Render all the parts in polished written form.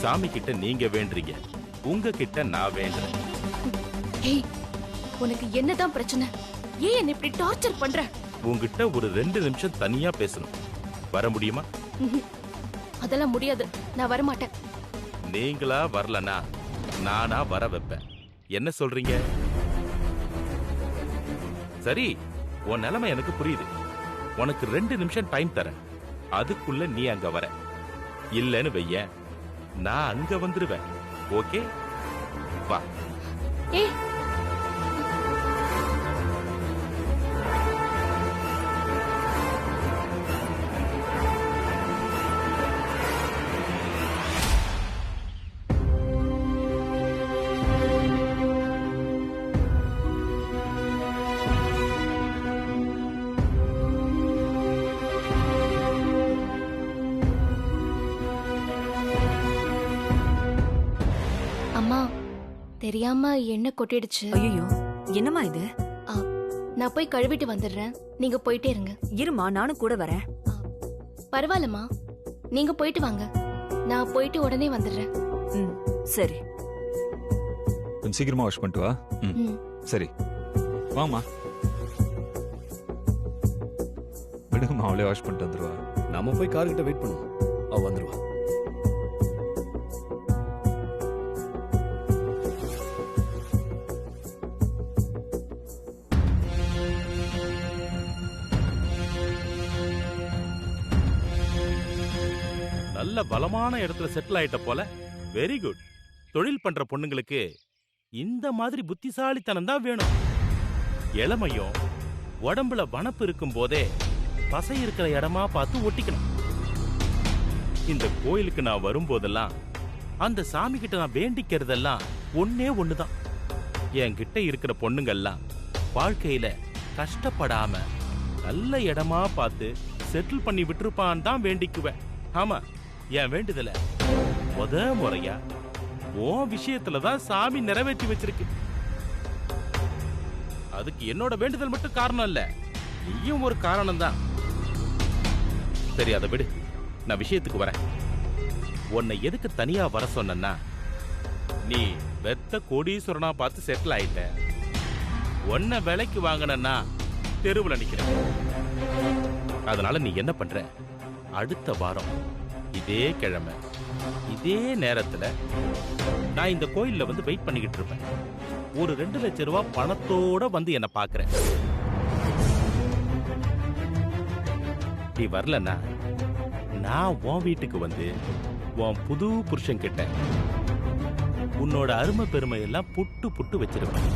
சாமி கிட்ட நீங்க வேண்டுறீங்க, உங்ககிட்ட நான் வேண்டுறேன். ஏய், உனக்கு என்னதான் பிரச்சனை? ஏன் என்ன இப்படி டார்ச்சர் பண்ற? உங்ககிட்ட ஒரு 2 நிமிஷம் தனியா பேசணும். வர முடியுமா? அதெல்லாம் முடியாது, நான் வரமாட்டேன். நீங்களா வரலனா நானா வர வைப்பேன். என்ன சொல்றீங்க? சரி, உன் நிலைமை எனக்கு புரியுது. உனக்கு 2 நிமிஷம் டைம் தரேன். அதுக்குள்ள நீ அங்க வர. இல்லன்னு வைய, நான் அங்க வந்துருவேன். ஓகே, வா. ஏய், அம்மா தெரியாம என்ன கொட்டிடுச்சு. ஐயோ, என்னம்மா இது? நான் போய் கழுவிட்டு வந்துடுறேன், நீங்க போயிட்டே இருங்க. இருமா, நானும் கூட வரேன். பரவாயில்லம்மா, நீங்க போயிட்டு வாங்க, நான் போயிட்டு உடனே வந்துடுறேன். ம், சரி. கொஞ்சம் சீக்கிரமா வாஷ் பண்ணிட்டு வா. சரி, வாமா. விடுங்கம்மா, அவளே வாஷ் பண்ணிட்டு வந்துருவா. நாம போய் கார் கிட்ட வெயிட் பண்ணுவோம், அவ வந்துருவா. நல்ல பலமான இடத்துல செட்டில் ஆயிட்ட போல. Very good. தொழில் பண்ற பொண்ணுங்களுக்கு இந்த மாதிரி புத்திசாலித்தனம் தான் வேணும். இளமையும் உடம்புல வனப்பு இருக்கும் போதே பசை இருக்கிற இடமா பார்த்து ஒட்டிக்கணும். இந்த கோயிலுக்கு நான் வரும்போதெல்லாம் அந்த சாமி கிட்ட நான் வேண்டிக்கிறதெல்லாம் ஒன்னே ஒண்ணுதான். என்கிட்ட இருக்கிற பொண்ணுங்கெல்லாம் வாழ்க்கையில கஷ்டப்படாம நல்ல இடமா பார்த்து செட்டில் பண்ணி விட்டுருப்பான்னு தான் வேண்டிக்குவேன். ஆமா, என் வேண்டுதல முத முறையா உன் விஷயத்துலதான் சாமி நிறைவேற்றி வச்சிருக்கு. அதுக்கு என்னோட வேண்டுதல் மட்டும் காரணம் இல்ல, நீயும் ஒரு காரணம் தான். சரி, அதை விடு, நான் விஷயத்துக்கு வரேன். உன்னை எதுக்கு தனியா வர சொன்னா, நீ வெத்த கோடீஸ்வரனா பார்த்து செட்டில் ஆயிட்ட. உன்னை விலைக்கு வாங்கினா தெருவுல நிக்கிறேன். அதனால நீ என்ன பண்ற, அடுத்த வாரம் இதே கிழமை இதே நேரத்துல நான் இந்த கோயில்ல வந்து வெயிட் பண்ணிக்கிட்டு இருப்பேன். ஒரு 2 லட்சம் ரூபாய் பணத்தோட வந்து என்ன பாக்குறேன். நீ வரலன்னா நான் உன் வீட்டுக்கு வந்து உன் புது புருஷன் கிட்ட உன்னோட அருமை பெருமை எல்லாம் புட்டு புட்டு வச்சிருப்பேன்.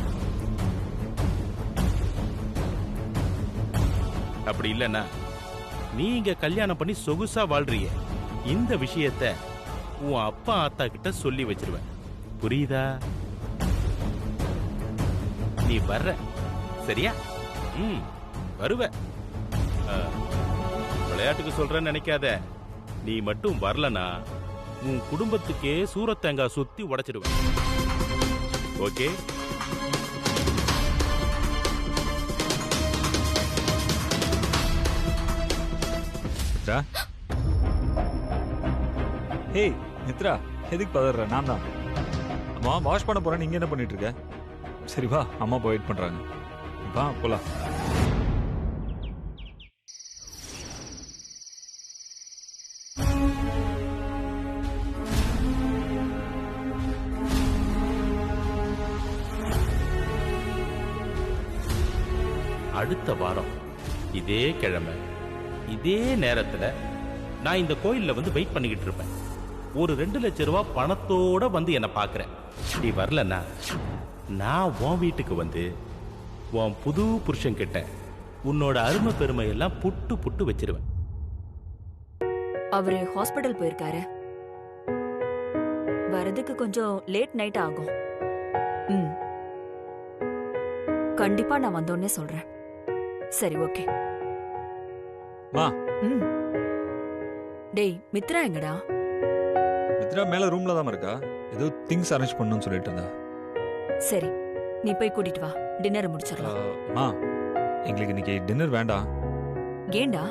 அப்படி இல்லைன்னா நீங்க கல்யாணம் பண்ணி சொகுசா வாழ்றிய இந்த விஷயத்த உன் அப்பா ஆத்தா கிட்ட சொல்லி வச்சிருவேன். புரியுதா? நீ வர்ற, சரியா? வருவ. விளையாட்டுக்கு சொல்றேன்னு நினைக்காத. நீ மட்டும் வரலனா உன் குடும்பத்துக்கே சூரத்தேங்காய் சுத்தி உடைச்சிடுவேன். ஓகே? ஹேய் மித்ரா, எதுக்கு பதற? நான் தான் அம்மா வாஷ் பண்ண போறேன். நீங்க என்ன பண்ணிட்டு இருக்க? சரி வா, அம்மா போய் வெயிட் பண்றாங்க. வா போலாம். அடுத்த வாரம் இதே கிழமை இதே நேரத்துல நான் இந்த கோயில்ல வந்து வெயிட் பண்ணிக்கிட்டு இருப்பேன். ஒரு 2 லட்சம் ரூபாய் பணத்தோட வந்து என்ன பாக்குறேன். நீ வரலன்னா நான் உன் வீட்டுக்கு வந்து உன் புது புருஷன் கிட்ட உன்னோட அருமை பெருமை எல்லாம் புட்டு புட்டு வச்சிருவேன். அவரு ஹாஸ்பிடல் போயிருக்காரு, வரதுக்கு கொஞ்சம் லேட் நைட் ஆகும். கண்டிப்பா நான் வந்தோடனே சொல்றேன். சரி, ஓகே. மா. டேய், மித்ரா எங்கடா? மித்ரா மேல ரூம்ல தான் இருக்கா. ஏதோ திங்ஸ் அரேஞ்ச் பண்ணணும்னு சொல்லிட்டு இருந்தா. சரி, நீ போய் கூட்டிட்டு வா, டின்னர் முடிச்சிடலாம். மா, எங்களுக்கு இன்னைக்கு டின்னர் வேண்டாம். ஏண்டா?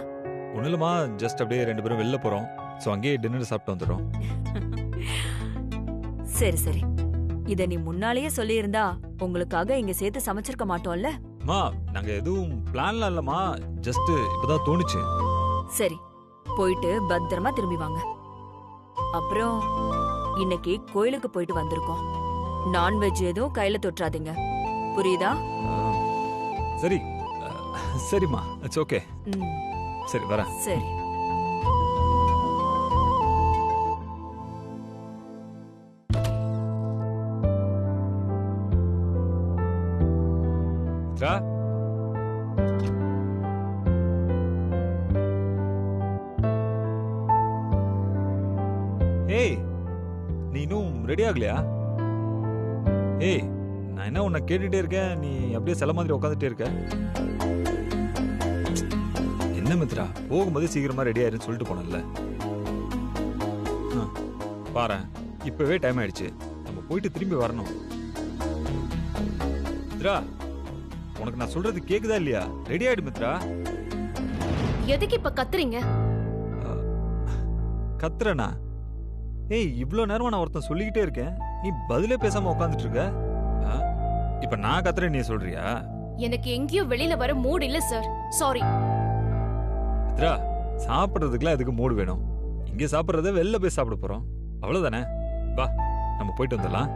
ஒன்றும் இல்லைம்மா, ஜஸ்ட் அப்படியே 2 பேரும் வெளில போறோம். ஸோ அங்கேயே டின்னர் சாப்பிட்டு வந்துடுறோம். சரி சரி, இத நீ முன்னாலேயே சொல்லியிருந்தா உங்களுக்காக இங்க சேர்த்து சமைச்சிருக்க மாட்டோம்ல. மா நாங்க எதுவும் பிளான்ல இல்லம்மா, ஜஸ்ட் இப்பதான் தோணுச்சு. சரி, போயிட்டு பத்திரமா திரும்பி வாங்க. அப்புறம் இன்னைக்கு கோயிலுக்கு போயிட்டு வந்திருக்கோம். நான்வெஜ் எதுவும் கையில தொற்றாதீங்க, புரியுதா? சரி சரிம்மா, இட்ஸ் ஓகே. சரி வரேன். சரி. மித்ரா, ஏய் நீ இன்னும் ரெடி ஆகலையா? ஏய் நான் என்ன உன்னை கேட்டுட்டே இருக்கேன், நீ அப்படியே சில மாதிரி உட்காந்துட்டே இருக்க. என்ன மித்ரா, போகும்போது சீக்கிரமா ரெடி ஆயிருன்னு சொல்லிட்டு போனல. பாரு இப்பவே டைம் ஆயிடுச்சு, நம்ம போயிட்டு திரும்பி வரணும். மித்ரா உனக்கு நான் சொல்றது கேக்குதா இல்லையா? ரெடி ஆயிடு மித்ரா. எதுக்கு இப்ப கத்துறீங்க? கத்துறனா? ஏய் இவ்ளோ நேரமா நான் ஒருத்தன் சொல்லிக்கிட்டே இருக்கேன், நீ பதிலே பேசாம உட்காந்துட்டு இருக்க. இப்ப நான் கத்துறேன் நீ சொல்றியா? எனக்கு எங்கேயும் வெளியில வர மூட் இல்ல சார், சாரி. மித்ரா சாப்பிடுறதுக்குலாம் எதுக்கு மூடு வேணும்? இங்க சாப்பிடுறத வெளில போய் சாப்பிட போறோம், அவ்வளவுதானே? வா நம்ம போயிட்டு வந்துடலாம்.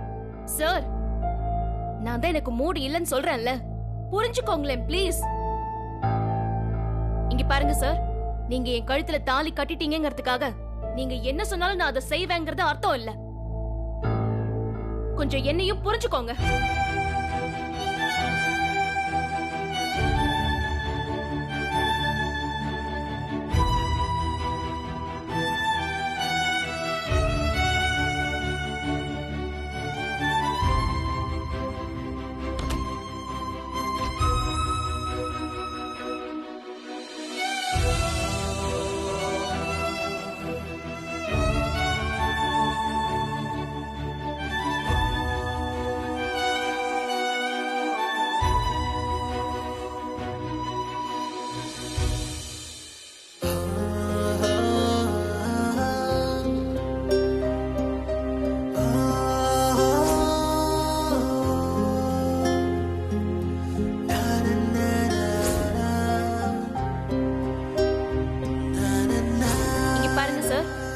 சார் நான் தான் எனக்கு மூட் இல்லன்னு சொல்றேன்ல, புரிஞ்சுக்கோங்களேன் ப்ளீஸ். இங்க பாருங்க சார், நீங்க என் கழுத்துல தாலி கட்டிட்டீங்கிறதுக்காக நீங்க என்ன சொன்னாலும் நான் அதை செய்வேங்கிறது அர்த்தம் இல்ல. கொஞ்சம் என்னையும் புரிஞ்சுக்கோங்க.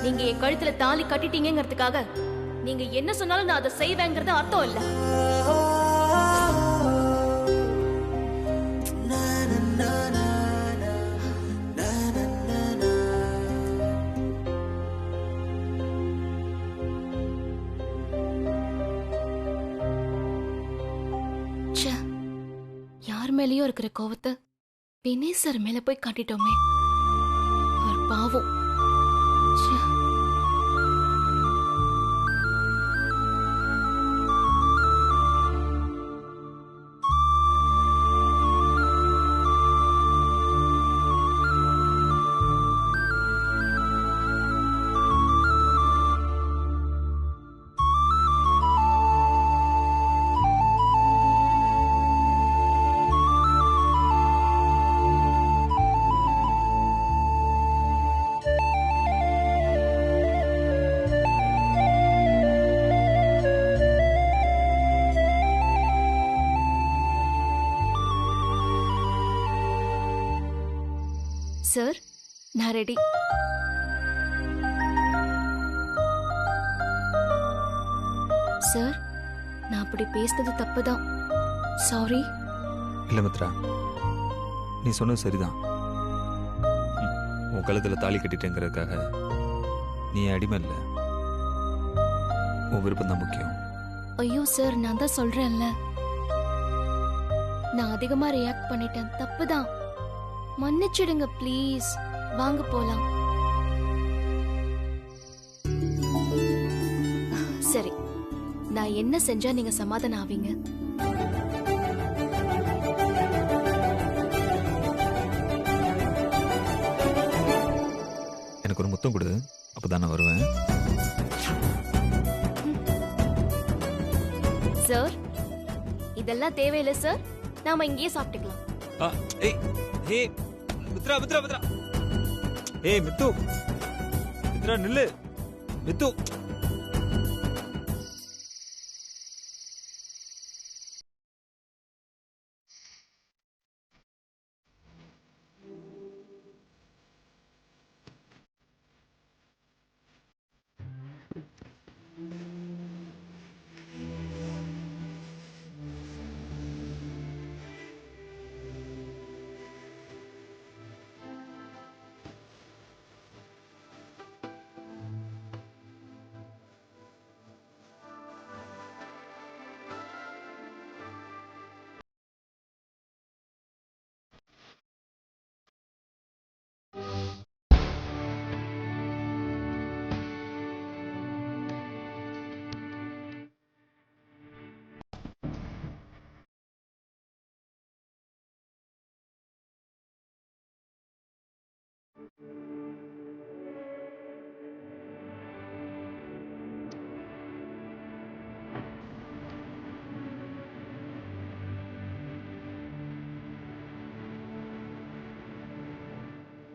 நீங்க என் கழுத்துல தாலி கட்டிட்டீங்கிறதுக்காக நீங்க என்ன சொன்னாலும் நான் அதை செய்வேங்கிறது அர்த்தம் இல்ல. யார் மேலயோ இருக்கிற கோவத்தை வினேஷ் சார் மேல போய் காட்டிட்டோமே. அவர் பாவம். சார் நான் ரெடி. சார் நான் அப்படி பேசினது தப்புதான், சாரி. இல்ல மித்ரா, நீ சொன்னது சரிதான். உன் கழுத்துல தாலி கட்டிட்டேங்கிறதுக்காக நீ அடிமை இல்ல, உன் விருப்பம் தான் முக்கியம். ஐயோ சார், நான் தான் சொல்றேன்ல, நான் அதிகமா ரியாக்ட் பண்ணிட்டேன், தப்புதான், மன்னிச்சிடுங்க ப்ளீஸ். வாங்க போலாம். சரி, நான் என்ன செஞ்சா நீங்க சமாதானம் ஆவீங்க? எனக்கு ஒரு முத்தம் கொடு, அப்பதான் நான் வருவேன். சார் இதெல்லாம் தேவையில்லை சார், நாம இங்கேயே சாப்பிட்டுக்கலாம். ஏய் மித்ரா மித்ரா மித்ரா, ஏய் மித்து, மித்ரா நில்லு, மித்து.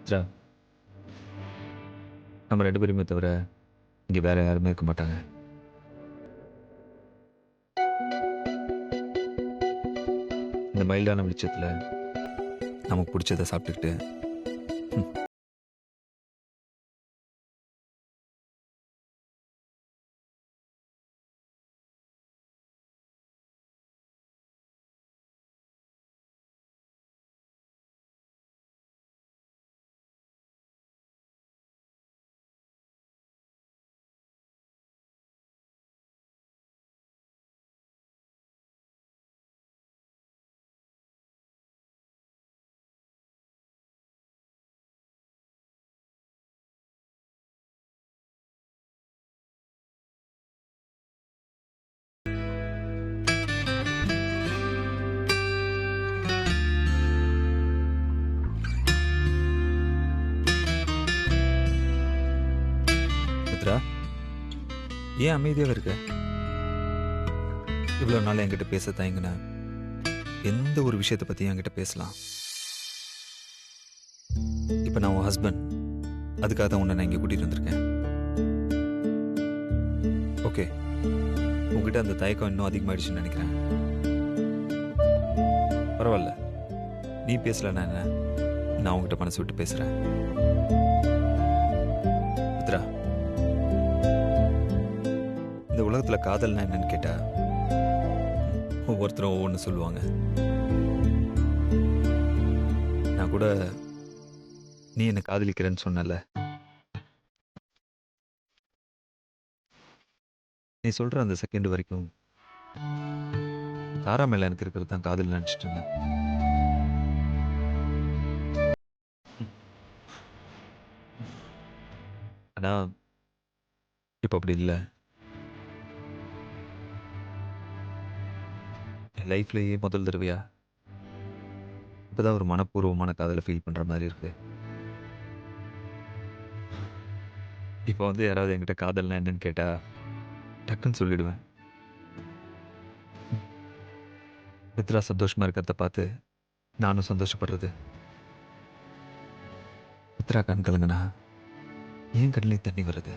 சித்ரா, நம்ம 2 பேருமே தவிர இங்கே வேற யாருமே இருக்க மாட்டாங்க. இந்த மைல்டான வெளிச்சத்தில் நமக்கு பிடிச்சதை சாப்பிட்டுக்கிட்டு சித்ரா, ஏன் அமைதியாக இருக்க? இவ்வளோ நாள் என்கிட்ட பேச தயங்குன எந்த ஒரு விஷயத்தை பற்றியும் என்கிட்ட பேசலாம். இப்போ நான் உன் ஹஸ்பண்ட், அதுக்காக தான் உன்னை நான் இங்கே கூட்டிகிட்டு வந்திருக்கேன். ஓகே, உங்ககிட்ட அந்த தயக்கம் இன்னும் அதிகமாகிடுச்சுன்னு நினைக்கிறேன். பரவாயில்ல, நீ பேசலன்னா என்ன, நான் உங்ககிட்ட மனசு விட்டு பேசுகிறேன். சித்ரா, இந்த உலகத்தில் காதல்னா என்னன்னு கேட்டா ஒவ்வொருத்தரும் ஒவ்வொன்று சொல்லுவாங்க. நான் கூட நீ என்னை காதலிக்கிறேன்னு சொன்னல, நீ சொல்ற அந்த செகண்ட் வரைக்கும் தாரா மேல எனக்கு இருக்கிறது தான் காதல் நினைச்சிட்டு இருந்தேன். ஆனா இப்போ அப்படி இல்லை. என் லைஃப்லேயே முதல் தடவையா இப்போதான் ஒரு மனப்பூர்வமான காதலை ஃபீல் பண்ணுற மாதிரி இருக்கு. இப்போ வந்து யாராவது என்கிட்ட காதல்னா என்னன்னு கேட்டா டக்குன்னு சொல்லிடுவேன். மித்ரா சந்தோஷமா இருக்கிறத பார்த்து நானும் சந்தோஷப்படுறது. மித்ரா கண் கலங்குனா ஏன் கண்ணிலையும் தண்ணி வருது.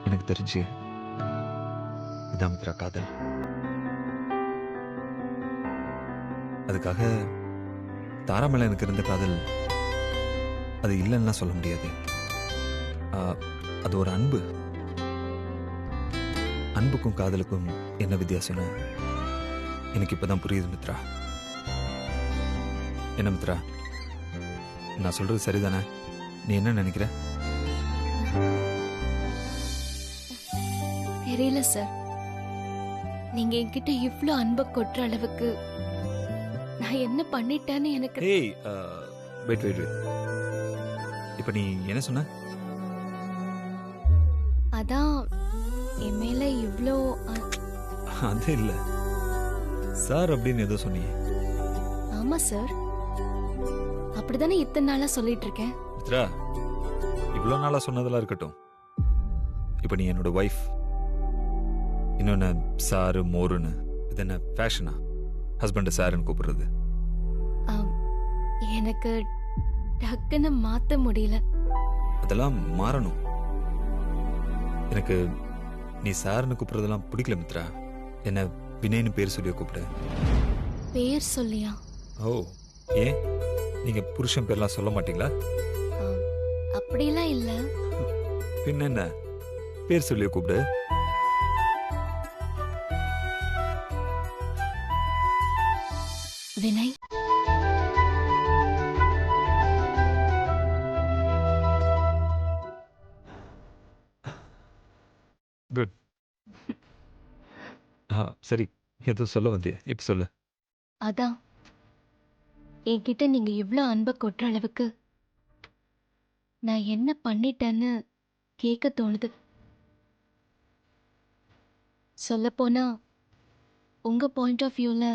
எனக்கு தெரிஞ்சு இதான் மித்ரா காதல். அதுக்காக தாரா மேல எனக்கு இருந்த காதல் அது இல்லைன்னா சொல்ல முடியாது. அது ஒரு அன்பு. அன்புக்கும் காதலுக்கும் என்ன வித்தியாசம்னு எனக்கு இப்பதான் புரியுது மித்ரா. என்ன மித்ரா, நான் சொல்றது சரிதானே? நீ என்ன நினைக்கிற? தெரியல சார், நீங்க என்கிட்ட இவ்ளோ அன்பை கொட்டுற அளவுக்கு நான் என்ன பண்ணிட்டேன்னு எனக்கு ஏய், வெயிட் வெயிட் வெயிட். இப்போ நீ என்ன சொன்ன? அதான் என் மேல இவ்ளோ அது இல்ல சார் அப்படின்னு ஏதோ சொன்னீங்க. ஆமா சார், அப்படிதானே இத்தனை நாளா சொல்லிட்டு இருக்கேன். மித்ரா, இவ்வளோ நாளா சொன்னதெல்லாம் இருக்கட்டும். இப்போ நீ என்னோட ஒய்ஃப். இன்னொன்னு சாரு மோருன்னு இது என்ன ஃபேஷனா? ஹஸ்பண்டை சாருன்னு கூப்பிடுறது. எனக்கு டக்குன்னு மாத்த முடியல. அதெல்லாம் மாறணும். எனக்கு நீ சாருன்னு கூப்பிடுறதெல்லாம் பிடிக்கல மித்ரா. என்ன வினய்னு பேர் சொல்லி கூப்பிடு. பேர் சொல்லியா? ஓ, ஏன் நீங்க புருஷன் பேர்லாம் சொல்ல மாட்டீங்களா? அப்படிலாம் இல்ல. பின்ன என்ன, பேர் சொல்லி கூப்பிடு. வினய். குட். சரி, ஏதோ சொல்ல வந்தியா, இப்ப சொல்லு. அதான் என்கிட்ட நீங்க இவ்ளோ அன்பை கொட்டுற அளவுக்கு நான் என்ன பண்ணிட்டேன்னு கேட்க தோணுது. சொல்லப்போனா உங்க பாயிண்ட் ஆஃப் வியூல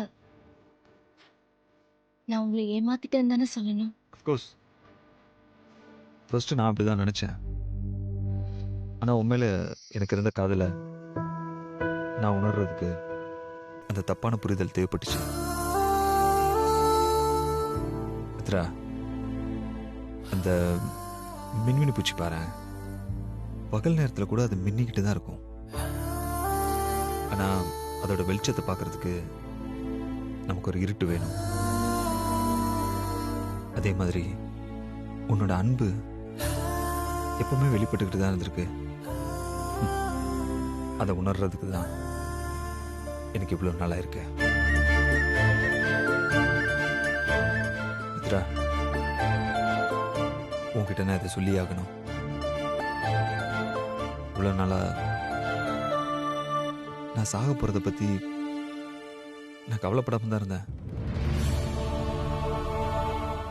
நான் உங்களை ஏமாத்திட்டேன்னு தானே சொல்லணும். அஃப்கோர்ஸ் ஃபர்ஸ்ட் நான் அப்படிதான் நினைச்சேன். ஆனா உண்மையில எனக்கு இருந்த காதலை நான் உணர்றதுக்கு அந்த தப்பான புரிதல் தேவைப்பட்டுச்சு. மித்ரா, அந்த மின்மினி பூச்சி பாரு, பகல் நேரத்தில் கூட அது மின்னிக்கிட்டு தான் இருக்கும். ஆனால் அதோட வெளிச்சத்தை பார்க்கறதுக்கு நமக்கு ஒரு இருட்டு வேணும். அதே மாதிரி உன்னோட அன்பு எப்பவுமே வெளிப்பட்டுக்கிட்டு தான் இருந்திருக்கு. அதை உணர்றதுக்கு தான் எனக்கு இவ்வளோ நாளாக இருக்கு. மித்ரா, உன்கிட்ட நான் இதை சொல்லி ஆகணும். இவ்வளோ நாளாக நான் சாக போகிறத பற்றி நான் கவலைப்படாம தான் இருந்தேன்.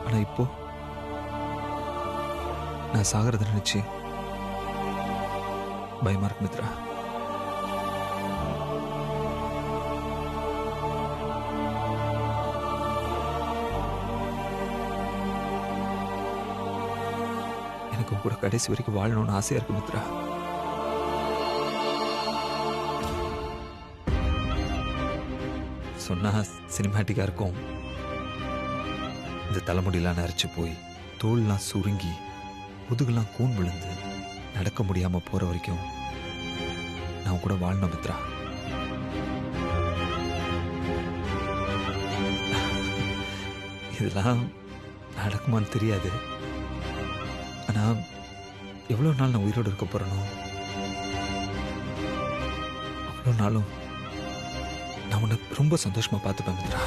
ஆனால் இப்போ நான் சாகிறத நினைச்சு பயமா இருக்கு மித்ரா. எனக்கு உன் கூட கடைசி வரைக்கும் வாழணும்னு ஆசையா இருக்கு மித்ரா. சொன்னா சினிமேட்டிக்கா இருக்கும். இந்த தலைமுடியெல்லாம் நரைச்சு போய் தோல்லாம் சுருங்கி முதுகெல்லாம் கூன் விழுந்து நடக்க முடியாம போற வரைக்கும் நான் உன் கூட வாழணும் மித்ரா. இதெல்லாம் நடக்குமான்னு தெரியாது. ஆனா எவ்வளவு நாள் நான் உயிரோடு இருக்க போறேனோ அவ்வளோ நாளும் நான் உன்னை ரொம்ப சந்தோஷமா பார்த்துப்பேன் மித்ரா.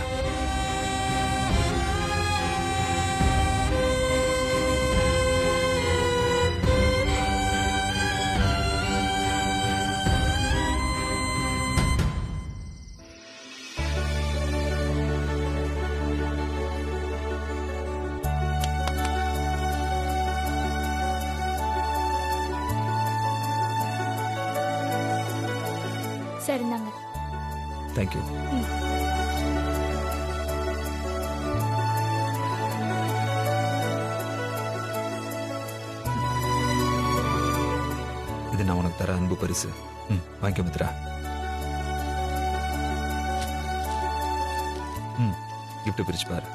சரி நாங்க. தேங்க்யூ. இது நான் உனக்கு தர அன்பு பரிசு. வாங்கிக்க மித்ரா. கிஃப்ட் பிரிச்சு பாரு.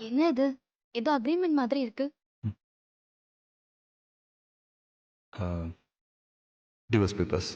என்ன இது? ஏதோ அக்ரிமெண்ட் மாதிரி இருக்கு. Divorce papers.